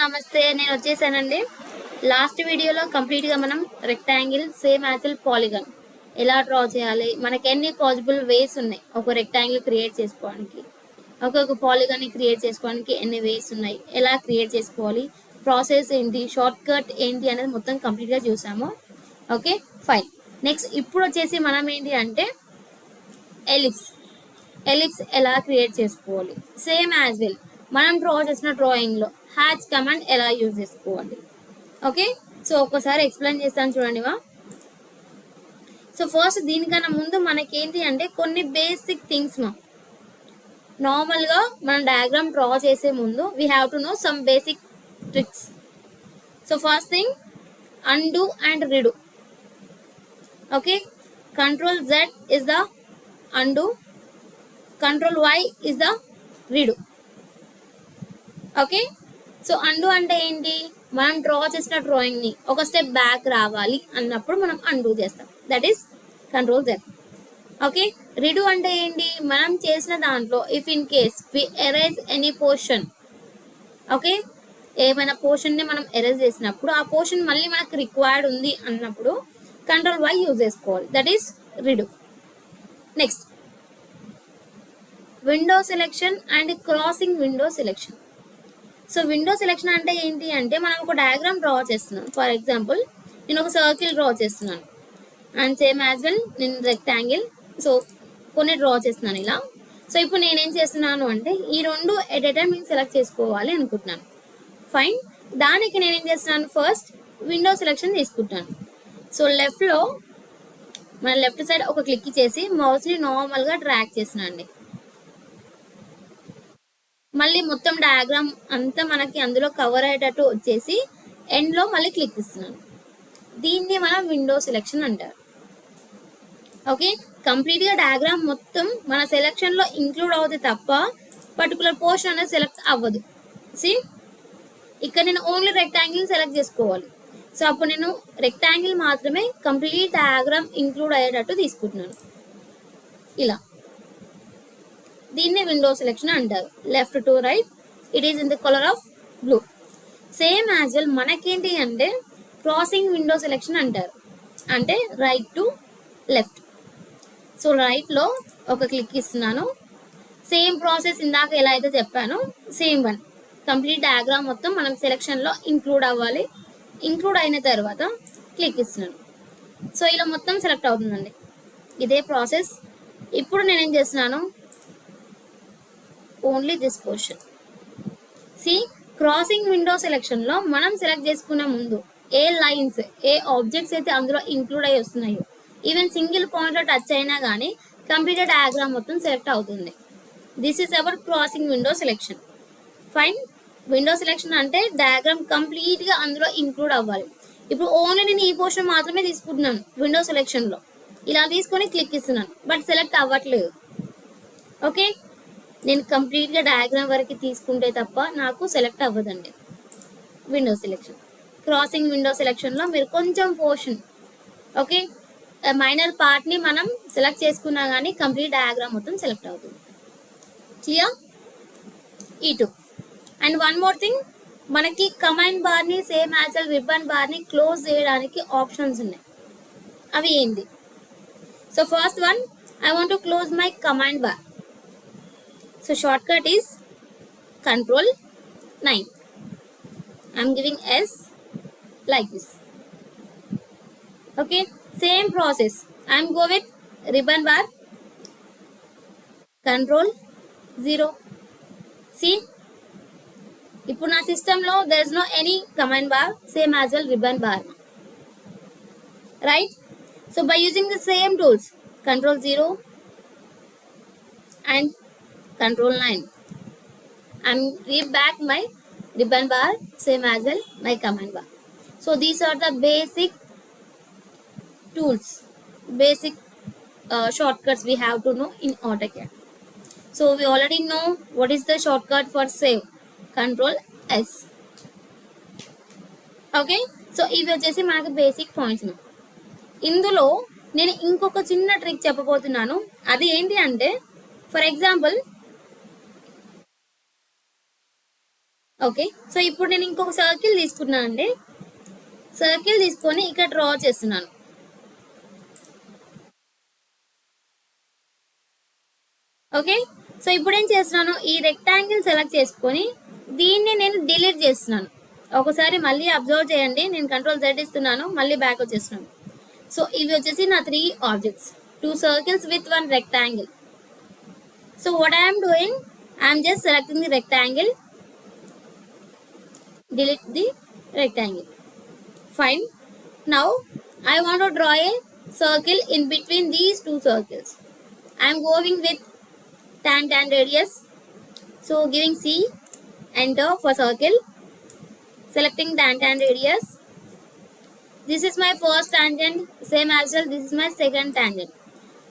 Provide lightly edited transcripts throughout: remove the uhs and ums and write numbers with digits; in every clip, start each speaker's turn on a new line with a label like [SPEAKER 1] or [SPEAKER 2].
[SPEAKER 1] నమస్తే, నేను వచ్చేసానండి. లాస్ట్ వీడియోలో కంప్లీట్గా మనం రెక్టాంగిల్ సేమ్ యాజ్ పాలిగన్ ఎలా డ్రా చేయాలి, మనకి ఎన్ని పాసిబుల్ వేస్ ఉన్నాయి ఒక రెక్టాంగిల్ క్రియేట్ చేసుకోవడానికి, ఒక్కొక్క పాలిగన్ క్రియేట్ చేసుకోవడానికి ఎన్ని వేస్ ఉన్నాయి, ఎలా క్రియేట్ చేసుకోవాలి, ప్రాసెస్ ఏంటి, షార్ట్ కట్ ఏంటి అనేది మొత్తం కంప్లీట్గా చూసాము. Okay fine. నెక్స్ట్ ఇప్పుడు వచ్చేసి మనం ఏంటి అంటే ఎలిప్స్ ఎలా క్రియేట్ చేసుకోవాలి, సేమ్ యాజ్ వెల్ మనం డ్రా చేసిన డ్రాయింగ్లో హ్యాచ్ కమాండ్ ఎలా యూజ్ చేసుకోవాలి. ఓకే, సో ఒక్కసారి ఎక్స్ప్లెయిన్ చేస్తాను చూడండివా. సో ఫస్ట్ దీనికన్నా ముందు మనకేంటి అంటే కొన్ని బేసిక్ థింగ్స్ నార్మల్గా మనం డయాగ్రామ్ డ్రా చేసే ముందు we have to know some basic tricks. So first thing undo and redo. Okay, control Z is the undo, control Y is the redo. Okay, so and అంటే ఏంటి, మనం draw చేసిన డ్రాయింగ్ని ఒక step back రావాలి అన్నప్పుడు మనం అండు చేస్తాం, that is control Z. Okay, redo అంటే ఏంటి, మనం చేసిన దాంట్లో if in case we erase any portion, okay ఏమైనా పోర్షన్ని మనం ఎరేజ్ చేసినప్పుడు ఆ పోర్షన్ మళ్ళీ మనకు రిక్వైర్డ్ ఉంది అన్నప్పుడు కంట్రోల్ Y యూజ్ చేసుకోవాలి, that is redo. Next window selection and crossing window selection. So window selection అంటే ఏంటి అంటే మనం ఒక డయాగ్రామ్ డ్రా చేస్తున్నాం. ఫర్ ఎగ్జాంపుల్ నేను ఒక సర్కిల్ డ్రా చేస్తున్నాను అండ్ సేమ్ యాజ్ వెల్ నేను రెక్టాంగిల్, సో కొన్ని డ్రా చేస్తున్నాను ఇలా. సో ఇప్పుడు నేనేం చేస్తున్నాను అంటే ఈ రెండు ఎట్ ఎ టైం నేను సెలెక్ట్ చేసుకోవాలి అనుకుంటున్నాను. ఫైన్, దానికి నేనేం చేస్తున్నాను, ఫస్ట్ విండో సెలెక్షన్ తీసుకుంటాను. సో లెఫ్ట్లో మన లెఫ్ట్ సైడ్ ఒక క్లిక్ చేసి మౌస్ని నార్మల్గా డ్రాగ్ చేస్తున్నాను అండి. మళ్ళీ మొత్తం డయాగ్రామ్ అంతా మనకి అందులో కవర్ అయ్యేటట్టు వచ్చేసి ఎండ్లో మళ్ళీ క్లిక్ ఇస్తున్నాను. దీన్ని మనం విండో సెలెక్షన్ అంటారు. ఓకే, కంప్లీట్గా డయాగ్రామ్ మొత్తం మన సెలెక్షన్లో ఇంక్లూడ్ అవుతుంది తప్ప పర్టికులర్ పోర్షన్ అనేది సెలెక్ట్ అవ్వదు. సి ఇక్కడ నేను ఓన్లీ రెక్టాంగిల్ సెలెక్ట్ చేసుకోవాలి. సో అప్పుడు నేను రెక్టాంగిల్ మాత్రమే కంప్లీట్ డయాగ్రామ్ ఇంక్లూడ్ అయ్యేటట్టు తీసుకుంటున్నాను ఇలా. దీన్ని విండో సెలెక్షన్ అంటారు. Left to right, it is in the colour of blue. Same as well మనకేంటి అంటే క్రాసింగ్ విండో సెలెక్షన్ అంటారు, అంటే రైట్ టు లెఫ్ట్. సో రైట్లో ఒక క్లిక్ ఇస్తున్నాను, సేమ్ ప్రాసెస్ ఇందాక ఎలా అయితే చెప్పానో సేమ్ వన్, కంప్లీట్ డయాగ్రామ్ మొత్తం మనం సెలెక్షన్లో ఇంక్లూడ్ అవ్వాలి. ఇంక్లూడ్ అయిన తర్వాత క్లిక్ ఇస్తున్నాను. సో ఇలా మొత్తం సెలెక్ట్ అవుతుందండి, ఇదే ప్రాసెస్. ఇప్పుడు నేనేం చేస్తున్నాను, only this portion. C crossing window సెలెక్షన్లో మనం సెలెక్ట్ చేసుకునే ముందు ఏ లైన్స్ ఏ ఆబ్జెక్ట్స్ అయితే అందులో ఇంక్లూడ్ అయ్యి వస్తున్నాయో ఈవెన్ సింగిల్ పాయింట్లో టచ్ అయినా కానీ కంప్లీట్ డయాగ్రామ్ మొత్తం సెలెక్ట్ అవుతుంది. This is our crossing window selection. Fine, window selection అంటే డయాగ్రామ్ కంప్లీట్గా అందులో ఇంక్లూడ్ అవ్వాలి. ఇప్పుడు ఓన్లీ నేను ఈ పోర్షన్ మాత్రమే తీసుకుంటున్నాను విండో సెలెక్షన్లో, ఇలా తీసుకొని క్లిక్ ఇస్తున్నాను బట్ సెలెక్ట్ అవ్వట్లేదు. ఓకే, నేను కంప్లీట్గా డయాగ్రామ్ వరకు తీసుకుంటే తప్ప నాకు సెలెక్ట్ అవ్వదండి విండో సెలెక్షన్. క్రాసింగ్ విండో సెలెక్షన్లో మీరు కొంచెం పోర్షన్, ఓకే మైనర్ పార్ట్ని మనం సెలెక్ట్ చేసుకున్నా కానీ కంప్లీట్ డయాగ్రామ్ మొత్తం సెలెక్ట్ అవుతుంది. క్లియర్? ఈ2. అండ్ వన్ మోర్ థింగ్, మనకి కమాండ్ బార్ని సేమ్ యాజ్ వెల్ రిబ్బన్ బార్ని క్లోజ్ చేయడానికి ఆప్షన్స్ ఉన్నాయి. అవి ఏంటి? So first one, I want to close my command bar. So shortcut is Control 9. I'm giving S like this. Okay, same process. I'm go with ribbon bar, Control 0. See, ఇప్పుడు నా సిస్టంలో there is no any command bar, same as well ribbon bar, right? So by using the same tools, Control 0 and Control 9, I'm read back my ribbon bar, same as well my command bar. So these are the basic tools, basic shortcuts we have to know in AutoCAD. So we already know what is the shortcut for save, Control S. Okay, so ఇవి వచ్చేసి మనకు basic points. ఇందులో నేను ఇంకొక చిన్న trick చెప్పబోతున్నాను. అది ఏంటి అంటే, ఫర్ ఎగ్జాంపుల్ ఓకే. సో ఇప్పుడు నేను ఇంకొక సర్కిల్ తీసుకున్నాను అండి. సర్కిల్ తీసుకొని ఇక్కడ డ్రా చేస్తున్నాను. ఓకే. సో ఇప్పుడు ఏం చేస్తున్నాను, ఈ రెక్టాంగిల్ సెలెక్ట్ చేసుకొని దీన్ని నేను డిలీట్ చేస్తున్నాను. ఒకసారి మళ్ళీ అబ్జర్వ్ చేయండి, నేను కంట్రోల్ Z ఇస్తున్నాను, మళ్ళీ బ్యాక్ వచ్చేస్తున్నాను. సో ఇవి వచ్చేసి నా 3 objects, 2 circles with 1 rectangle. So what I am doing, I am just selecting the rectangle, delete the rectangle. Fine. Now I want to draw a circle in between these 2 circles. I am going with tan radius. So giving C, enter for circle, selecting tan radius. This is my first tangent, same as well this is my second tangent.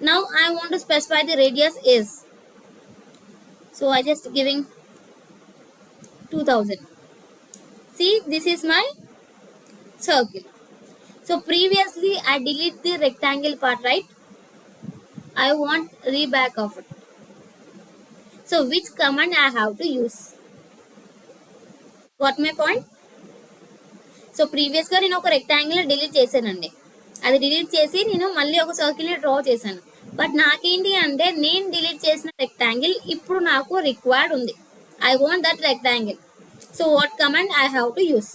[SPEAKER 1] Now I want to specify the radius is, so I just giving 2000. See, this is my circle. So previously I delete the rectangle part, right? I want reback of it. So which command I have to use? Got my point? So ప్రీవియస్గా నేను ఒక rectangle delete చేశానండి. అది delete చేసి నేను మళ్ళీ ఒక సర్కిల్ని draw చేశాను. బట్ నాకేంటి అంటే నేను డిలీట్ చేసిన రెక్టాంగిల్ ఇప్పుడు నాకు రిక్వైర్డ్ ఉంది. I want that rectangle. So what command I have to use?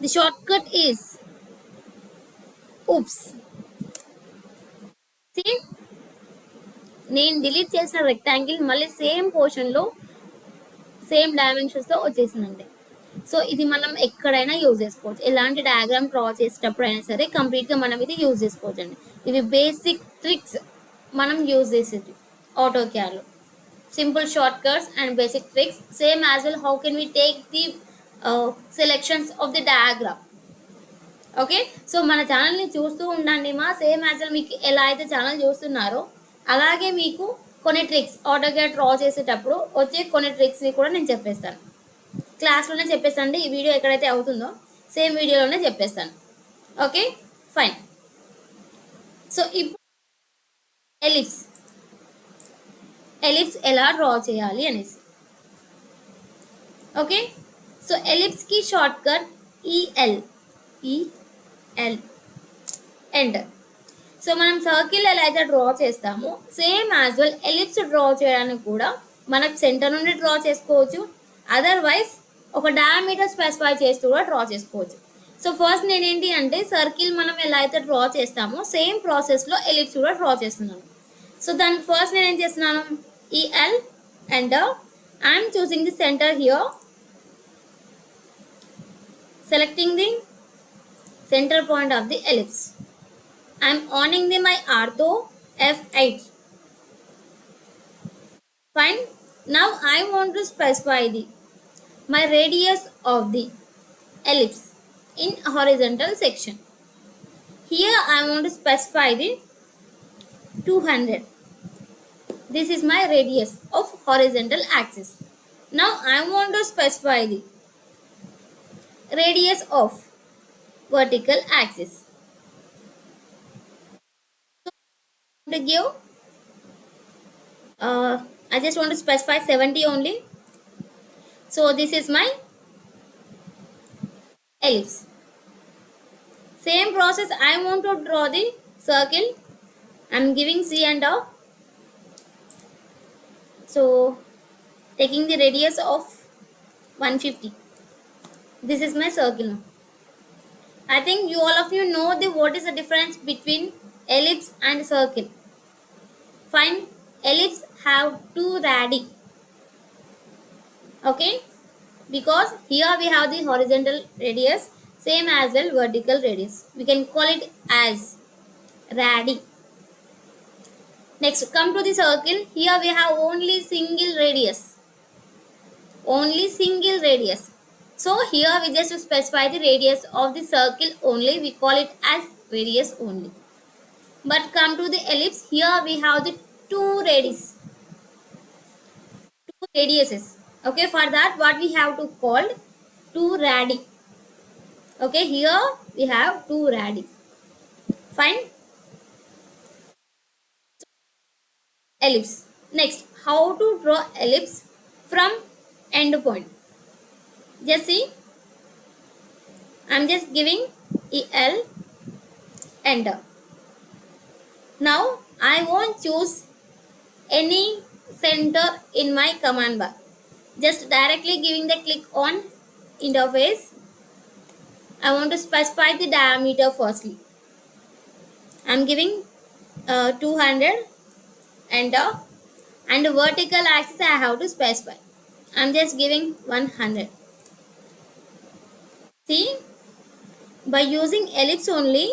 [SPEAKER 1] The short cut is oops. See, నేను డిలీట్ చేసిన రెక్టాంగిల్ మళ్ళీ సేమ్ పోర్షన్లో సేమ్ డైమెన్షన్స్తో వచ్చేసిందండి. సో ఇది మనం ఎక్కడైనా యూజ్ చేసుకోవచ్చు, ఎలాంటి డయాగ్రామ్ డ్రా చేసేటప్పుడు అయినా సరే కంప్లీట్గా మనం ఇది యూజ్ చేసుకోవచ్చు అండి. ఇవి బేసిక్ ట్రిక్స్ మనం యూజ్ చేసేది ఆటో క్యాడ్లో. Simple shortcuts and basic tricks. Same as well how can we take the selections of the diagram. Okay. So మన ఛానల్ని చూస్తూ ఉండండి మా. సేమ్ యాజ్ వెల్ మీకు ఎలా అయితే ఛానల్ చూస్తున్నారో అలాగే మీకు కొన్ని ట్రిక్స్ ఆటో క్యాడ్ డ్రా చేసేటప్పుడు వచ్చే కొన్ని ట్రిక్స్ని కూడా నేను చెప్పేస్తాను. క్లాస్లోనే చెప్పేస్తాను. ఈ వీడియో ఎక్కడైతే అవుతుందో సేమ్ వీడియోలోనే చెప్పేస్తాను. Okay fine. సో ఇప్పుడు ఎలిప్స్ ఎలా డ్రా చేయాలి అనేసి. ఓకే. సో ఎలిప్స్కి shortcut E L enter. So మనం సర్కిల్ ఎలా అయితే డ్రా చేస్తామో same as well ellipse draw చేయడానికి కూడా మనకు సెంటర్ నుండి డ్రా చేసుకోవచ్చు, అదర్వైజ్ ఒక డయామీటర్ స్పెసిఫై చేస్తూ కూడా డ్రా చేసుకోవచ్చు. సో ఫస్ట్ నేనేంటి అంటే సర్కిల్ మనం ఎలా అయితే డ్రా చేస్తామో సేమ్ ప్రాసెస్లో ఎలిప్స్ కూడా డ్రా చేస్తున్నాను. సో దానికి ఫస్ట్ నేను ఏం చేస్తున్నాను, EL enter. I'm choosing the centre here, selecting the center point of the ellipse. I am owning my ortho F8. Fine. Now I want to specify my radius of the ellipse in horizontal section. Here I want to specify the 200. This is my radius of horizontal axis. Now I want to specify the radius of vertical axis. So to give I just want to specify 70 only. So this is my ellipse. Same process, I want to draw the circle. I am giving C and O. So taking the radius of 150. This is my circle now. I think all of you know what is the difference between ellipse and circle. Fine. Ellipse have 2 radii. Okay. Because here we have the horizontal radius, same as well vertical radius. We can call it as radii. Next, come to the circle. Here we have only single radius. Only single radius. So here we just specify the radius of the circle only. We call it as radius only. But come to the ellipse. Here we have the 2 radius. 2 radiuses. Okay. For that what we have to call 2 radii. Okay. Here we have 2 radii. Fine. Ellipse. Next, how to draw ellipse from end point. Just see, I'm just giving EL, enter. Now I won't choose any center in my command bar. Just directly giving the click on interface. I want to specify the diameter firstly. I'm giving 200, enter, and vertical axis I have to specify. I'm just giving 100. See, by using ellipse only,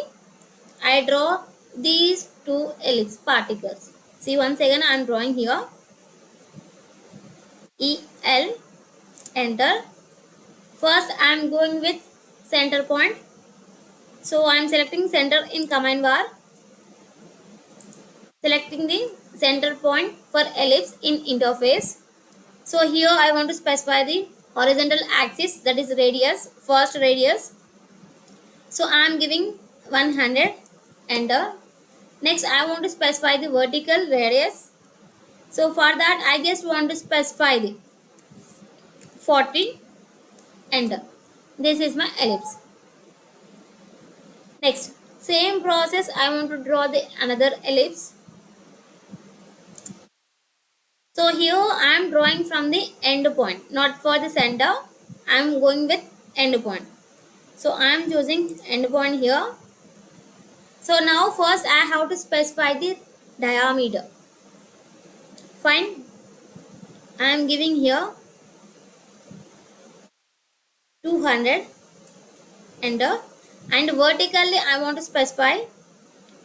[SPEAKER 1] I draw these two ellipse particles. See, once again I am drawing here. EL, enter. First I am going with center point. So I am selecting center in command bar. Selecting the center point for ellipse in interface. So here I want to specify the horizontal axis, that is radius, first radius. So I am giving 100, enter. Next I want to specify the vertical radius. So for that I just want to specify the 40, enter. This is my ellipse. Next, same process, I want to draw the another ellipse. So here I am drawing from the end point, not for the center. I am going with end point. So I am choosing end point here. So now first I have to specify the diameter. Fine. I am giving here 200, enter, and vertically I want to specify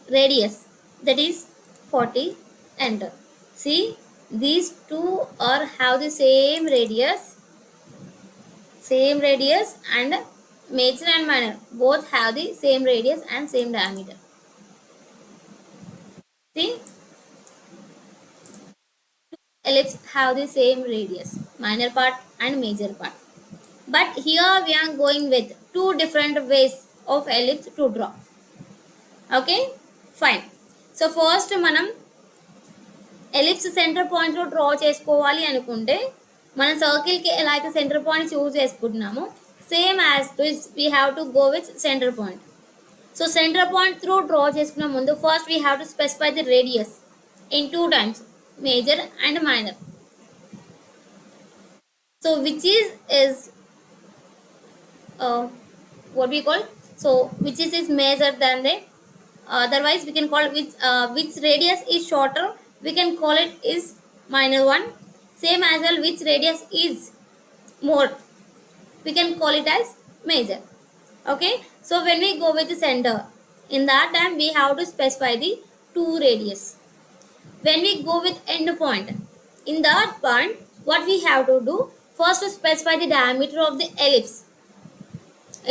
[SPEAKER 1] radius, that is 40, enter. See, these two are have the same radius, and major and minor both have the same radius and same diameter. See, ellipse have the same radius, minor part and major part. But here we are going with two different ways of ellipse to draw. Okay, fine. So first మనం ellipse centre point లో draw చేసుకోవాలి అనుకుంటే మనం circle కి ఎలా అయితే centre point choose చేసుకుంటున్నామో same as this we have to go with centre point. So centre point through draw చేసుకున్న ముందు first we have to specify the radius in two times, major and minor. So which is what we call, so which is major than the otherwise we can call which radius is shorter, we can call it is minor one. Same as well, which radius is more, we can call it as major. Okay, so when we go with the center, in that time we have to specify the two radius. When we go with end point, in that point what we have to do, first to specify the diameter of the ellipse.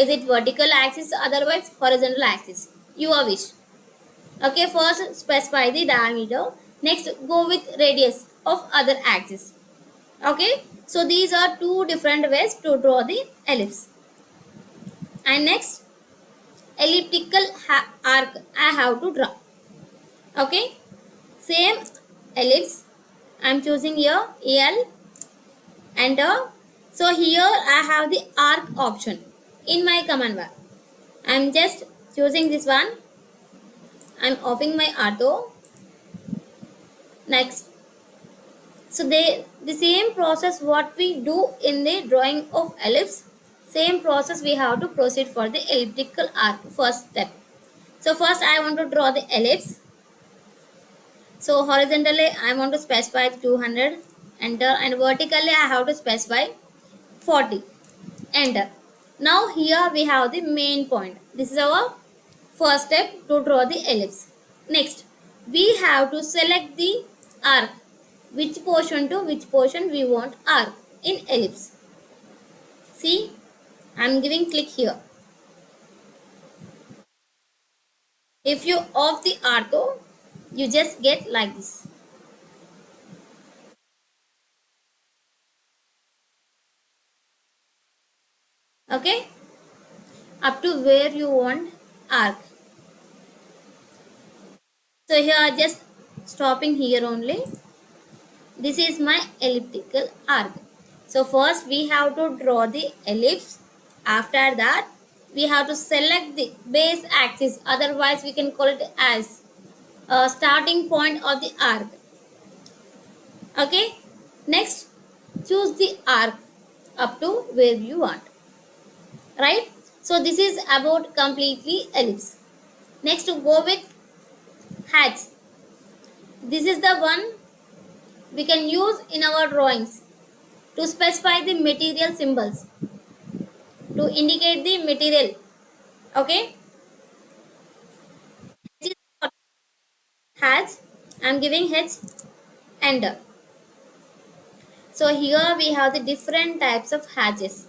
[SPEAKER 1] Is it vertical axis, otherwise horizontal axis, your wish. Okay, first specify the diameter, next go with radius of other axis. Okay, so these are two different ways to draw the ellipse. And next, elliptical arc I have to draw. Okay, same ellipse, I am choosing here EL, enter. So here I have the arc option in my command bar. I am just choosing this one. I am offing my auto. Next, so the same process what we do in the drawing of ellipse, same process we have to proceed for the elliptical arc first step. So first I want to draw the ellipse. So horizontally I want to specify 200, enter, and vertically I have to specify 40, enter. Now here we have the main point. This is our first step to draw the ellipse. Next, we have to select the arc, which portion to which portion we want arc in ellipse. See, I am giving click here. If you off the ortho, you just get like this. Okay, up to where you want arc. So here just stopping here only. This is my elliptical arc. So first we have to draw the ellipse. After that we have to select the base axis, otherwise we can call it as a starting point of the arc. Okay, next choose the arc up to where you want, right? So this is about completely ellipse. Next to go with hatch. This is the one we can use in our drawings to specify the material symbols, to indicate the material. Okay, hatch, I'm giving H enter. So here we have the different types of hatches.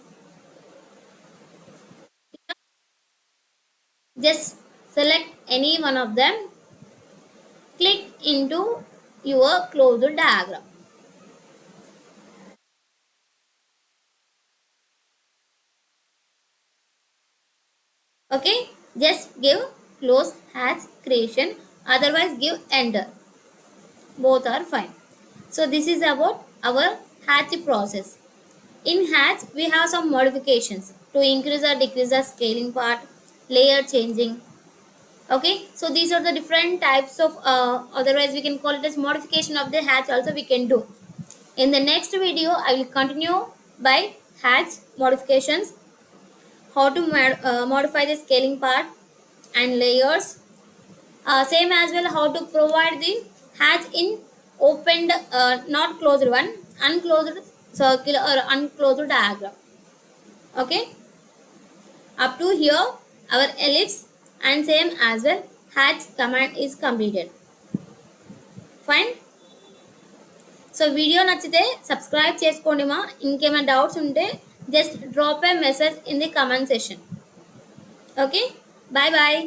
[SPEAKER 1] Just select any one of them, click into your closed diagram. Okay, just give close hatch creation, otherwise give enter. Both are fine. So this is about our hatch process. In hatch, we have some modifications to increase or decrease the scaling part, layer changing. Okay, so these are the different types of, otherwise we can call it as modification of the hatch also we can do. In the next video, I will continue by hatch modifications, how to modify the scaling part and layers. Same as well how to provide the hatch in opened, not closed one, unclosed circle or unclosed diagram. Okay, up to here our ellipse and same as well hatch command is completed. Fine. So video నచ్చితే subscribe చేసుకోండి మా. ఇంకేమైనా doubts ఉంటే just drop a message in the comment session. Okay, bye bye.